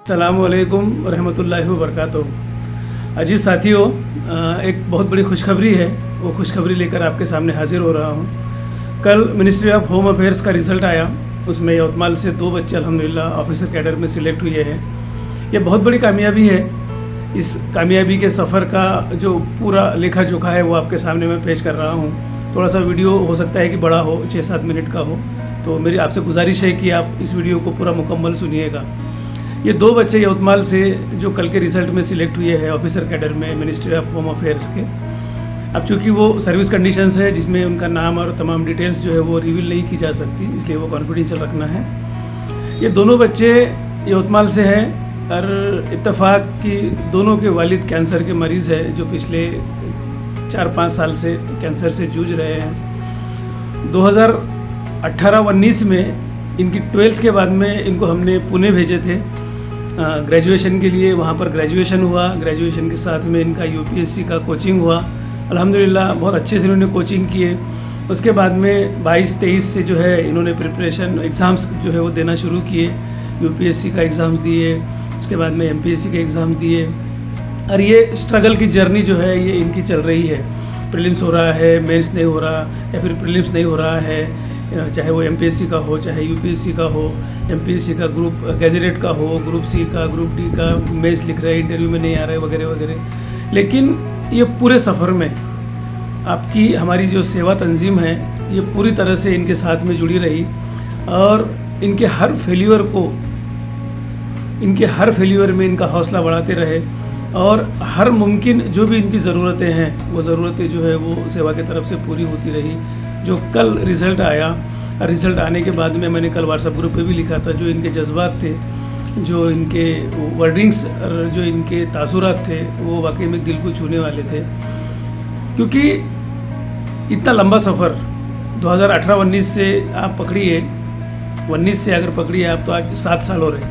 अस्सलामुअलैकुम रहमतुल्लाहि व बरकातुहू। अजीज साथियों, एक बहुत बड़ी खुशखबरी है। वो खुशखबरी लेकर आपके सामने हाजिर हो रहा हूँ। कल मिनिस्ट्री ऑफ होम अफेयर्स का रिज़ल्ट आया। उसमें यवतमाल से 2 बच्चे अल्हम्दुलिल्लाह ऑफिसर कैडर में सिलेक्ट हुए हैं। ये बहुत बड़ी कामयाबी है। इस कामयाबी के सफ़र का जो पूरा लेखा जोखा है वो आपके सामने मैं पेश कर रहा हूँ। थोड़ा सा वीडियो हो सकता है कि बड़ा हो, 6-7 मिनट का हो, तो मेरी आपसे गुजारिश है कि आप इस वीडियो को पूरा मुकम्मल सुनिएगा। ये 2 बच्चे यवतमाल से जो कल के रिज़ल्ट में सिलेक्ट हुए हैं ऑफिसर कैडर में मिनिस्ट्री ऑफ होम अफेयर्स के। अब चूँकि वो सर्विस कंडीशंस है जिसमें उनका नाम और तमाम डिटेल्स जो है वो रिवील नहीं की जा सकती, इसलिए वो कॉन्फिडेंशियल रखना है। ये दोनों बच्चे यवतमाल से हैं और इत्तेफाक की दोनों के वालिद कैंसर के मरीज़ है जो पिछले 4-5 साल से कैंसर से जूझ रहे हैं। 2018-19 में इनकी 12th के बाद में इनको हमने पुणे भेजे थे ग्रेजुएशन के लिए। वहाँ पर ग्रेजुएशन हुआ। ग्रेजुएशन के साथ में इनका यूपीएससी का कोचिंग हुआ। अल्हम्दुलिल्लाह बहुत अच्छे से इन्होंने कोचिंग किए। उसके बाद में 22-23 से जो है इन्होंने प्रिपरेशन एग्ज़ाम्स जो है वो देना शुरू किए। यूपीएससी का एग्ज़ाम्स दिए, उसके बाद में एमपीएससी के एग्ज़ाम दिए। और ये स्ट्रगल की जर्नी जो है ये इनकी चल रही है। प्रीलिम्स हो रहा है, मेंस नहीं हो रहा, या फिर प्रीलिम्स नहीं हो रहा है, चाहे वो एमपीएससी का हो चाहे यूपीएससी का हो, एमपीएससी का ग्रुप गैजेटेड का हो, ग्रुप सी का, ग्रुप डी का, मेंस लिख रहे हैं, इंटरव्यू में नहीं आ रहे वगैरह वगैरह। लेकिन ये पूरे सफ़र में आपकी हमारी जो सेवा तंजीम है ये पूरी तरह से इनके साथ में जुड़ी रही और इनके हर फेल्यूर में इनका हौसला बढ़ाते रहे और हर मुमकिन जो भी इनकी ज़रूरतें हैं वो ज़रूरतें जो है वो सेवा की तरफ से पूरी होती रही। जो कल रिज़ल्ट आया, रिज़ल्ट आने के बाद में मैंने कल व्हाट्सएप ग्रुप पे भी लिखा था, जो इनके जज्बात थे, जो इनके वर्डिंग्स और जो इनके तासुरात थे वो वाकई में दिल को छूने वाले थे। क्योंकि इतना लंबा सफ़र 2018-19 से आप पकड़िए, 19 से अगर पकड़िए आप, तो आज 7 साल हो रहे।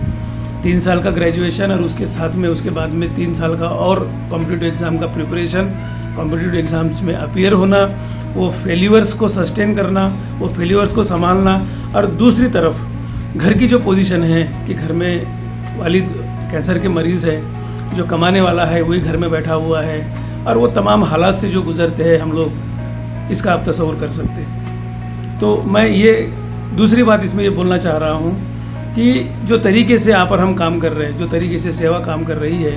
3 साल का ग्रेजुएशन और उसके साथ में उसके बाद में 3 साल का और कॉम्पिटिटिव एग्ज़ाम का प्रिपरेशन, कॉम्पिटिटिव एग्ज़ाम्स में अपीयर होना, वो फेल्यूर्स को सस्टेन करना, वो फेल्यूर्स को संभालना, और दूसरी तरफ घर की जो पोजीशन है कि घर में वालिद कैंसर के मरीज़ है, जो कमाने वाला है वही घर में बैठा हुआ है, और वो तमाम हालात से जो गुज़रते हैं हम लोग, इसका आप तसव्वुर कर सकते हैं। तो मैं ये दूसरी बात इसमें ये बोलना चाह रहा हूँ कि जो तरीके से आप और हम काम कर रहे हैं, जो तरीके से सेवा काम कर रही है,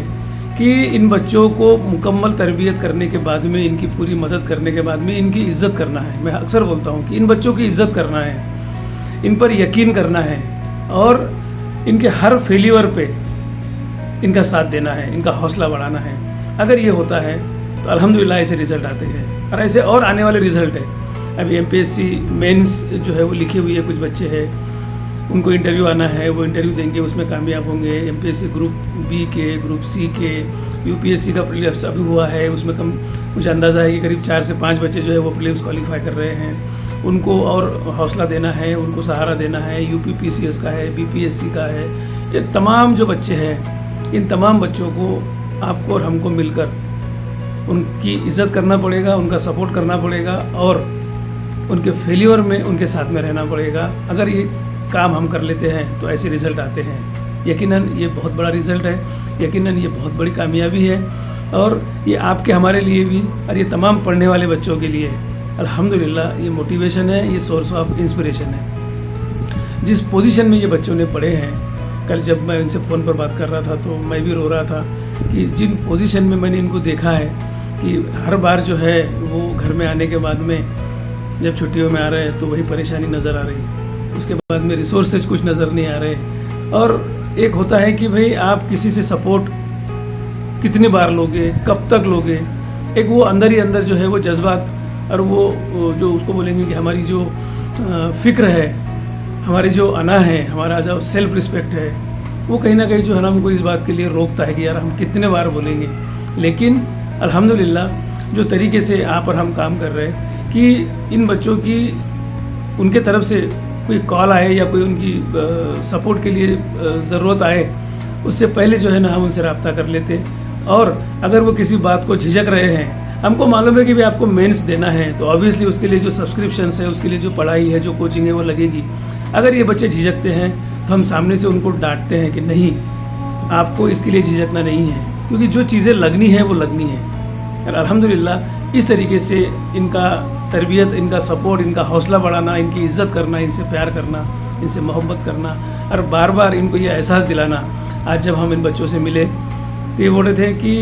कि इन बच्चों को मुकम्मल तरबियत करने के बाद में, इनकी पूरी मदद करने के बाद में इनकी इज़्ज़त करना है। मैं अक्सर बोलता हूँ कि इन बच्चों की इज़्ज़त करना है, इन पर यकीन करना है और इनके हर फेल्यूर पे इनका साथ देना है, इनका हौसला बढ़ाना है। अगर ये होता है तो अल्हम्दुलिल्लाह ऐसे रिज़ल्ट आते हैं और ऐसे और आने वाले रिज़ल्ट है। अभी एमपीएससी मेंस जो है वो लिखे हुए कुछ बच्चे हैं, उनको इंटरव्यू आना है, वो इंटरव्यू देंगे, उसमें कामयाब होंगे। एमपीएससी ग्रुप बी के, ग्रुप सी के, यूपीएससी का प्रीलिम्स अभी हुआ है, उसमें कम मुझे अंदाज़ा है कि करीब 4 से 5 बच्चे जो है वो प्रीलिम्स क्वालिफाई कर रहे हैं। उनको और हौसला देना है, उनको सहारा देना है। यूपीपीसीएस का है, बीपीएससी का है, ये तमाम जो बच्चे हैं, इन तमाम बच्चों को आपको और हमको मिलकर उनकी इज़्ज़त करना पड़ेगा, उनका सपोर्ट करना पड़ेगा और उनके फेल्यूर में उनके साथ में रहना पड़ेगा। अगर ये काम हम कर लेते हैं तो ऐसे रिज़ल्ट आते हैं। यकीनन ये बहुत बड़ा रिज़ल्ट है, यकीनन ये बहुत बड़ी कामयाबी है और ये आपके हमारे लिए भी और ये तमाम पढ़ने वाले बच्चों के लिए अल्हम्दुलिल्लाह ये मोटिवेशन है, ये सोर्स ऑफ इंस्पिरेशन है। जिस पोजीशन में ये बच्चों ने पढ़े हैं, कल जब मैं इनसे फ़ोन पर बात कर रहा था तो मैं भी रो रहा था कि जिन पोजीशन में मैंने इनको देखा है कि हर बार जो है वो घर में आने के बाद में जब छुट्टियों में आ रहे हैं तो वही परेशानी नज़र आ रही, उसके बाद में रिसोर्सेज कुछ नज़र नहीं आ रहे। और एक होता है कि भाई आप किसी से सपोर्ट कितनी बार लोगे, कब तक लोगे, एक वो अंदर ही अंदर जो है वो जज्बात और वो जो उसको बोलेंगे कि हमारी जो फ़िक्र है, हमारी जो अना है, हमारा जो सेल्फ रिस्पेक्ट है, वो कहीं ना कहीं जो है ना हमको इस बात के लिए रोकता है कि यार हम कितने बार बोलेंगे। लेकिन अल्हम्दुलिल्लाह जो तरीके से आप और हम काम कर रहे हैं कि इन बच्चों की उनके तरफ से कोई कॉल आए या कोई उनकी सपोर्ट के लिए ज़रूरत आए, उससे पहले जो है ना हम उनसे रब्ता कर लेते। और अगर वो किसी बात को झिझक रहे हैं, हमको मालूम है कि भाई आपको मेंस देना है, तो ऑब्वियसली उसके लिए जो सब्सक्रिप्शंस है, उसके लिए जो पढ़ाई है, जो कोचिंग है वो लगेगी। अगर ये बच्चे झिझकते हैं तो हम सामने से उनको डांटते हैं कि नहीं, आपको इसके लिए झिझकना नहीं है, क्योंकि जो चीज़ें लगनी है वो लगनी है। और अल्हम्दुलिल्लाह इस तरीके से इनका तरबियत, इनका सपोर्ट, इनका हौसला बढ़ाना, इनकी इज़्ज़त करना, इनसे प्यार करना, इनसे मोहब्बत करना और बार बार इनको ये एहसास दिलाना। आज जब हम इन बच्चों से मिले तो ये बोल रहे थे कि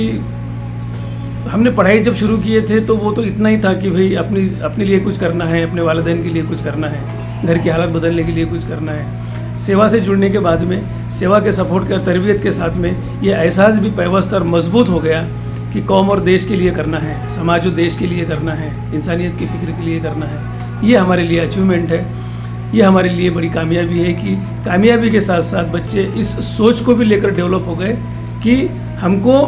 हमने पढ़ाई जब शुरू किए थे तो वो तो इतना ही था कि भाई अपने लिए कुछ करना है, अपने वालिदैन के लिए कुछ करना है, घर की हालत बदलने के लिए कुछ करना है। सेवा से जुड़ने के बाद में, सेवा के सपोर्ट के तरबियत के साथ में ये एहसास भी पैवस्त और मजबूत हो गया कि कौम और देश के लिए करना है, समाज और देश के लिए करना है, इंसानियत की फ़िक्र के लिए करना है। ये हमारे लिए अचीवमेंट है, ये हमारे लिए बड़ी कामयाबी है कि कामयाबी के साथ साथ बच्चे इस सोच को भी लेकर डेवलप हो गए कि हमको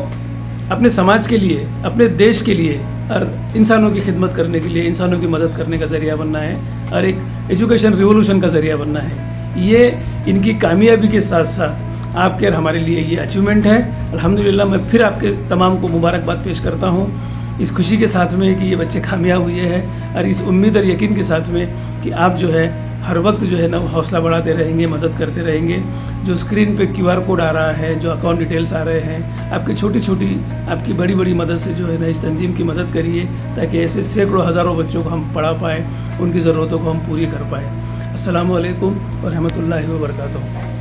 अपने समाज के लिए, अपने देश के लिए और इंसानों की खिदमत करने के लिए, इंसानों की मदद करने का ज़रिया बनना है और एक एजुकेशन रिवोल्यूशन का ज़रिया बनना है। ये इनकी कामयाबी के साथ साथ आपके और हमारे लिए ये अचीवमेंट है। अल्हम्दुलिल्लाह मैं फिर आपके तमाम को मुबारकबाद पेश करता हूँ इस खुशी के साथ में कि ये बच्चे कामयाब हुए हैं और इस उम्मीद और यकीन के साथ में कि आप जो है हर वक्त जो है ना हौसला बढ़ाते रहेंगे, मदद करते रहेंगे। जो स्क्रीन पे QR कोड आ रहा है, जो अकाउंट डिटेल्स आ रहे हैं, आपकी छोटी छोटी, आपकी बड़ी बड़ी मदद से जो है ना इस तंजीम की मदद करिए ताकि ऐसे सैकड़ों हज़ारों बच्चों को हम पढ़ा पाएँ, उनकी ज़रूरतों को हम पूरी कर पाएँ। अस्सलामु अलैकुम व रहमतुल्लाहि व बरकातुहू।